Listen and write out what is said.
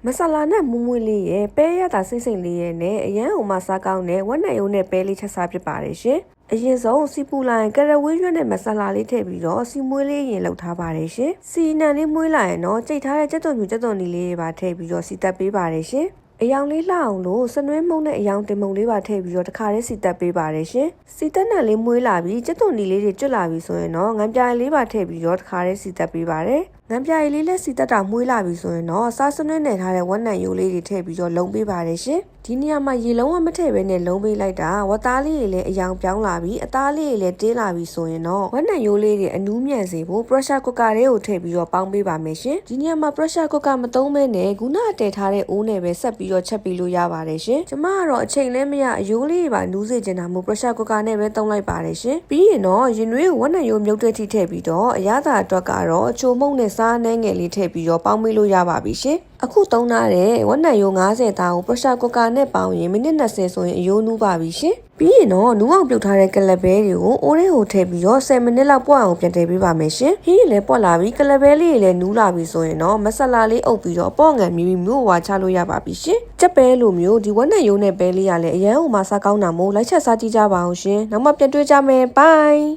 မဆလာနဲ့မွမွေးလေးရဲ့ပဲရတာစိမ့်စိမ့်လေးရဲ့နဲ့အရန်ဟိုမှာစားကောင်းတဲ့ဝက်နံရုံနဲ့ပဲလေးချက်စားဖြစ်ပါတယ်ရှင်။အရင်ဆုံးစီပူလိုင်းကရဝေးရွက်နဲ့မဆလာလေးထည့်ပြီးတော့စီမွေးလေးရင်လောက်ထားပါတယ်ရှင်။စီနံလေးမွေးလာရင်တော့ကြိတ်ထားတဲ့ကြက်သွန်ဖြူကြက်သွန်နီလေးတွေပါထည့်ပြီးတော့စီတက်ပေးပါတယ်ရှင်။အယောင်လေးလှအောင်လို့စနွဲမုံနဲ့အယောင်တင်မုံလေးပါထည့်ပြီးတော့တခါလေးစီတက်ပေးပါတယ်ရှင်။စီတက်နံလေးမွေးလာပြီးကြက်သွန်နီလေးတွေကျွတ်လာပြီးဆိုရင်တော့ငန်းပြားလေးပါထည့်ပြီးတော့တခါလေးစီတက်ပေးပါတယ်။ငန်းပြားလေးလက်စီတက်တာမွေးလာပြီးဆိုရင်တော့စားစနွဲနယ်ထားတဲ့ဝက်နံယိုလေးတွေထည့်ပြီးတော့လုံပေးပါတယ်ရှင်။ဒီနေရာမှာရေလုံးဝမထည့်ဘဲနဲ့လုံပေးလိုက်တာဝက်သားလေးတွေလည်းအယောင်ပြောင်းလာပြီးအသားလေးတွေလည်းတင်းလာပြီးဆိုရင်တော့ဝက်နံယိုလေးတွေအနူးမြန်စေဖို့ pressure cooker လေးကိုထည့်ပြီးတော့ပေါင်းပေးပါမယ်ရှင်။ဒီနေရာမှာ pressure cooker မသုံးဘဲနဲ့ခုနတည်ထားတဲ့အိုးနဲ့ပဲဆက်ပြီးတော့ချက်ပြီးလို့ရပါတယ်ရှင်။ကျမကတော့အချိန်လည်းမရအယိုးလေးတွေပါနူးစေချင်တာမို့ pressure cooker နဲ့ပဲသုံးလိုက်ပါတယ်ရှင်။ပြီးရင်တော့ရင်နွေးကိုဝက်နံယိုမြုပ်တဲ့ထိထည့်ပြီးတော့အရသာအတွက်ကတော့အချိုမုံနဲ့စားနှဲငယ်လေးထည့်ပြီးတော့ပေါင်းပေးလို့ရပါပြီရှင်။အခုသုံးထားတဲ့ဝက်နံယို90သားကို pressure cooker နဲ့ပေါင်းရင်မိနစ်20ဆိုရင်အယိုးနူးပါပြီရှင်။ပြီးရင်တော့နူးအောင်ပြုတ်ထားတဲ့ကလဘဲတွေကိုအိုးထဲကိုထည့်ပြီးတော့10မိနစ်လောက်ပွက်အောင်ပြန်ထည့်ပေးပါမယ်ရှင်။ဟင်းလည်းပွက်လာပြီးကလဘဲလေးတွေလည်းနူးလာပြီဆိုရင်တော့မဆလာလေးအုပ်ပြီးတော့ပေါ့ငံမြပြီးမျိုးဝါချလို့ရပါပြီရှင်။ကြက်ပဲလိုမျိုးဒီဝက်နံယိုနဲ့ပဲလေးရလည်းအရန်ဟိုမှာစားကောင်းတာမို့လိုက်ချက်စားကြည့်ကြပါအောင်ရှင်။နောက်မှပြန်တွေ့ကြမယ်။ Bye